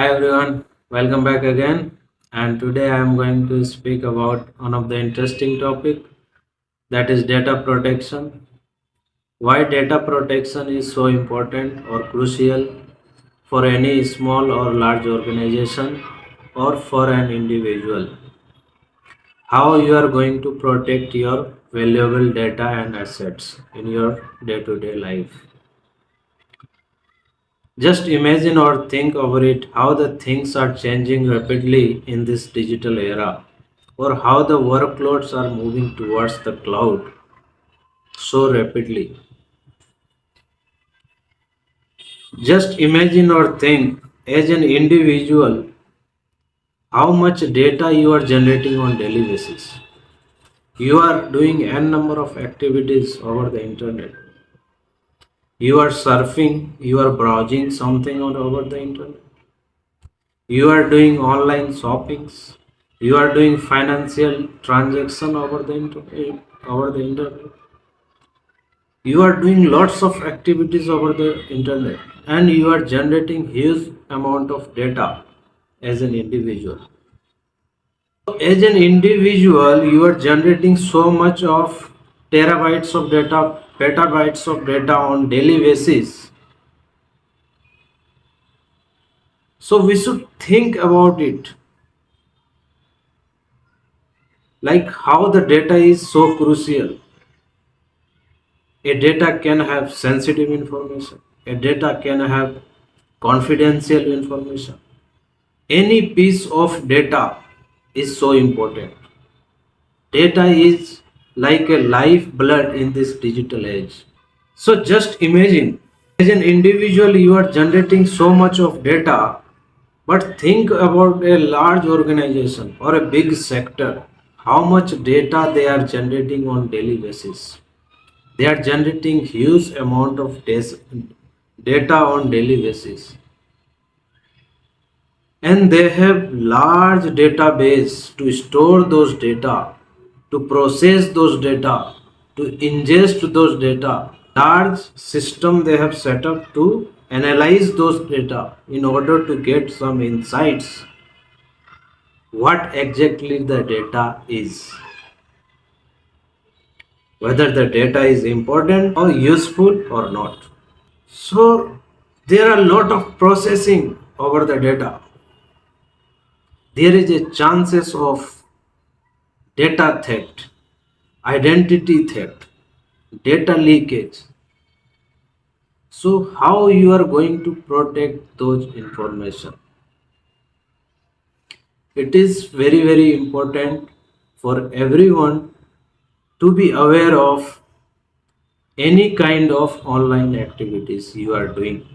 Hi everyone, welcome back again. And today I am going to speak about one of the interesting topic, that is data protection. Why data protection is so important or crucial for any small or large organization or for an individual. How you are going to protect your valuable data and assets in your day-to-day life. Just imagine or think over it how the things are changing rapidly in this digital era, or how the workloads are moving towards the cloud so rapidly. Just imagine or think as an individual how much data you are generating on daily basis. You are doing n number of activities over the internet. You are surfing, you are browsing something on over the internet. You are doing online shoppings. You are doing financial transaction over the internet. You are doing lots of activities over the internet, and you are generating huge amount of data as an individual. So as an individual, you are generating so much of terabytes of data, petabytes of data on daily basis. So we should think about it, like how the data is so crucial. A data can have sensitive information. A data can have confidential information. Any piece of data is so important. Data is like a lifeblood in this digital age. So just imagine, as an individual, you are generating so much of data, but think about a large organization or a big sector, how much data they are generating on daily basis. They are generating huge amount of data on daily basis, and they have large database to store those data, to process those data, to ingest those data. Large system they have set up to analyze those data in order to get some insights what exactly the data is, whether the data is important or useful or not. So there are a lot of processing over the data. There is a chances of data theft, identity theft, data leakage. So how you are going to protect those information? It is very important for everyone to be aware of any kind of online activities you are doing.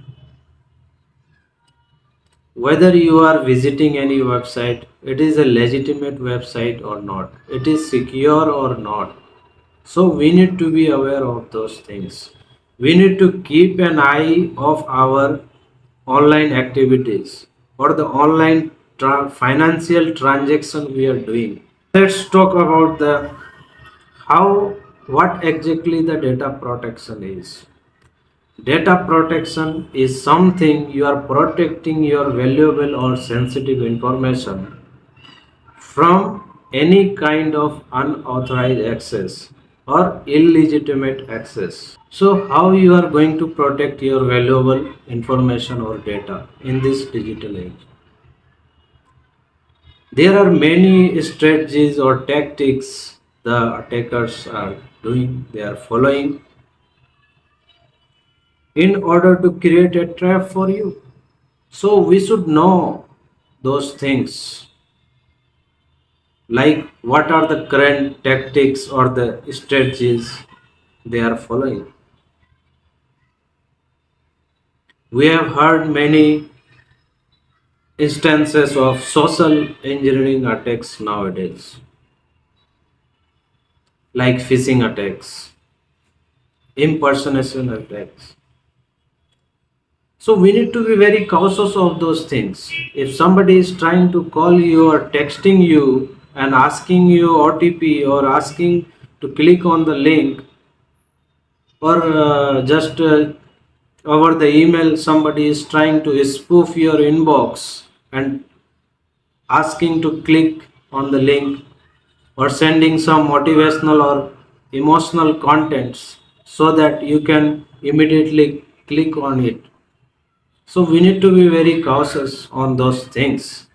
Whether you are visiting any website, it is a legitimate website or not, it is secure or not. So we need to be aware of those things. We need to keep an eye of our online activities or the online financial transaction we are doing. Let's talk about the how what exactly the data protection is. Data protection is something you are protecting your valuable or sensitive information from any kind of unauthorized access or illegitimate access. So, how you are going to protect your valuable information or data in this digital age? There are many strategies or tactics the attackers are doing, they are following in order to create a trap for you. So we should know those things, like what are the current tactics or the strategies they are following. We have heard many instances of social engineering attacks nowadays, like phishing attacks, impersonation attacks. So we need to be very cautious of those things. If somebody is trying to call you or texting you and asking you OTP or asking to click on the link, or just over the email somebody is trying to spoof your inbox, and asking to click on the link or sending some motivational or emotional contents so that you can immediately click on it. So we need to be very cautious on those things.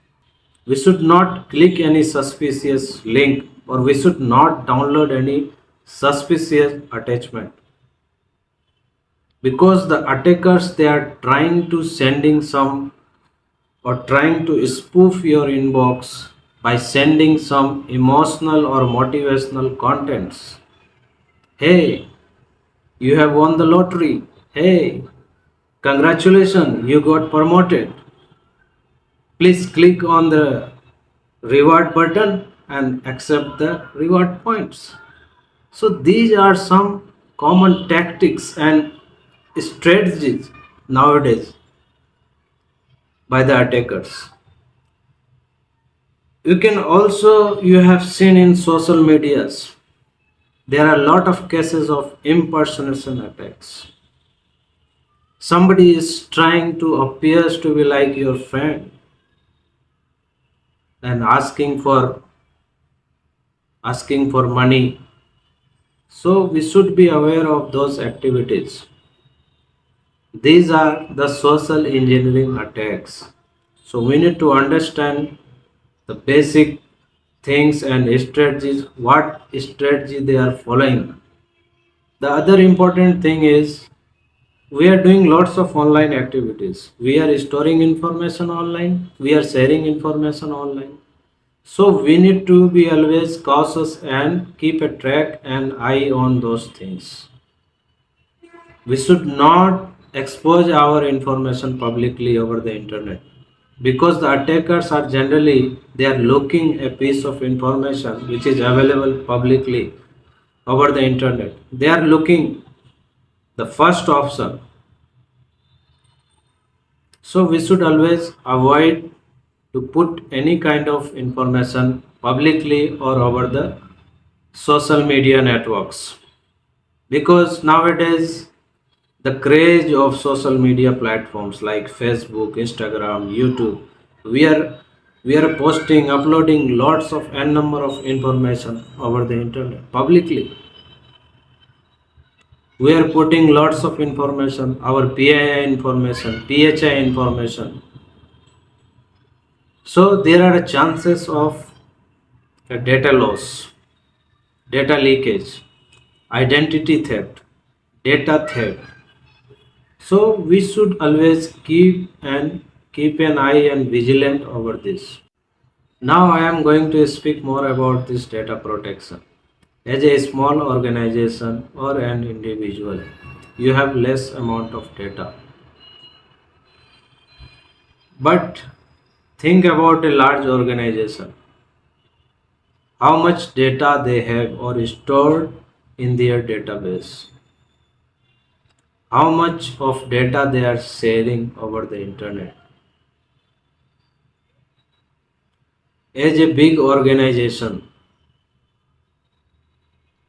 We should not click any suspicious link or we should not download any suspicious attachment, because the attackers, they are trying to sending some or trying to spoof your inbox by sending some emotional or motivational contents. Hey, you have won the lottery. Hey, congratulations, you got promoted. Please click on the reward button and accept the reward points. So these are some common tactics and strategies nowadays by the attackers. You can also, you have seen in social medias, there are a lot of cases of impersonation attacks. Somebody is trying to appears to be like your friend and asking for money. So we should be aware of those activities. These are the social engineering attacks. So we need to understand the basic things and strategies, what strategy they are following. The other important thing is we are doing lots of online activities. We are storing information online, we are sharing information online. So we need to be always cautious and keep a track and eye on those things. We should not expose our information publicly over the internet, because the attackers are generally, they are looking a piece of information which is available publicly over the internet. They are looking the first option. So we should always avoid to put any kind of information publicly or over the social media networks, because nowadays the craze of social media platforms like Facebook, Instagram, YouTube, we are we are posting, uploading lots of n number of information over the internet publicly. We are putting lots of information, our PII information, PHI information. So there are chances of a data loss, data leakage, identity theft, data theft. So we should always keep an eye and vigilant over this. Now I am going to speak more about this data protection. As a small organization or an individual, you have less amount of data. But think about a large organization. How much data they have or stored in their database. How much of data they are sharing over the internet. As a big organization,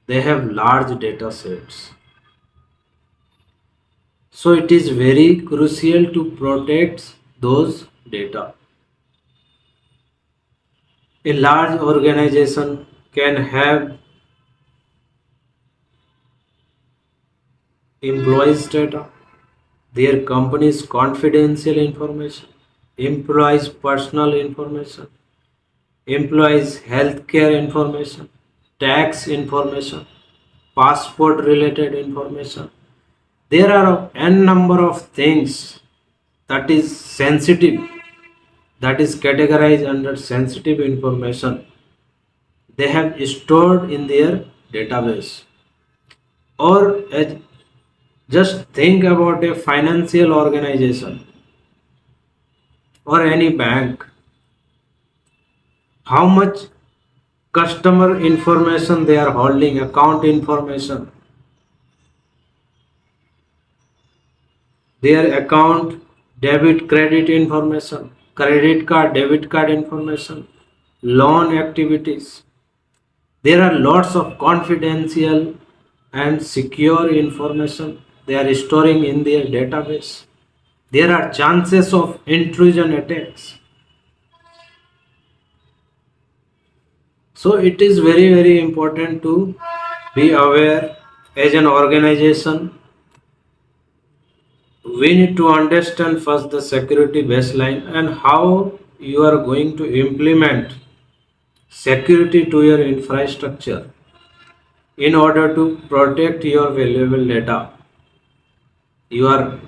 they have large data sets. So it is very crucial to protect those data. A large organization can have employees' data, their company's confidential information, employees' personal information, employees' healthcare information, tax information, passport related information. There are n number of things that is sensitive, that is categorized under sensitive information they have stored in their database. Or just think about a financial organization or any bank, how much customer information they are holding, account information, their account debit credit information, credit card debit card information, loan activities. There are lots of confidential and secure information they are storing in their database. There are chances of intrusion attacks. So it is very very important to be aware. As an organization, we need to understand first the security baseline and how you are going to implement security to your infrastructure in order to protect your valuable data. Your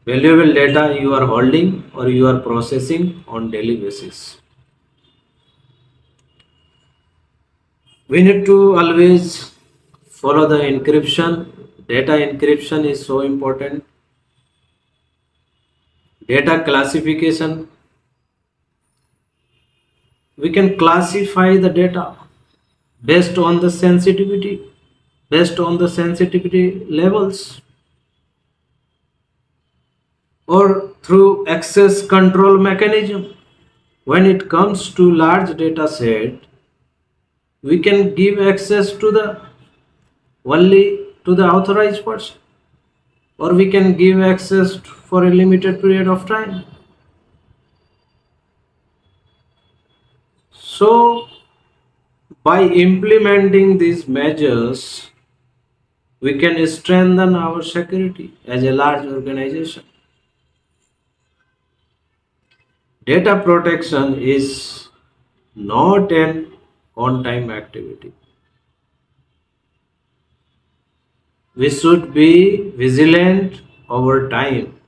valuable data you are holding or you are processing on daily basis. We need to always follow the encryption. Data encryption is so important. Data classification, we can classify the data based on the sensitivity, based on the sensitivity levels, or through access control mechanism. When it comes to large data set, we can give access to the only to the authorized person, or we can give access for a limited period of time. So by implementing these measures, we can strengthen our security as a large organization. Data protection is not an on time activity. We should be vigilant over time.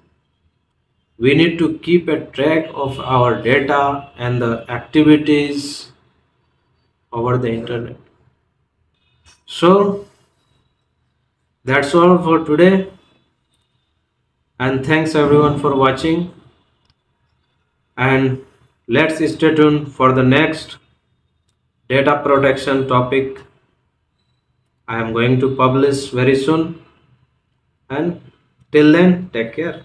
We need to keep a track of our data and the activities over the internet. So that's all for today, and thanks everyone for watching, and let's stay tuned for the next data protection topic I am going to publish very soon, and till then take care.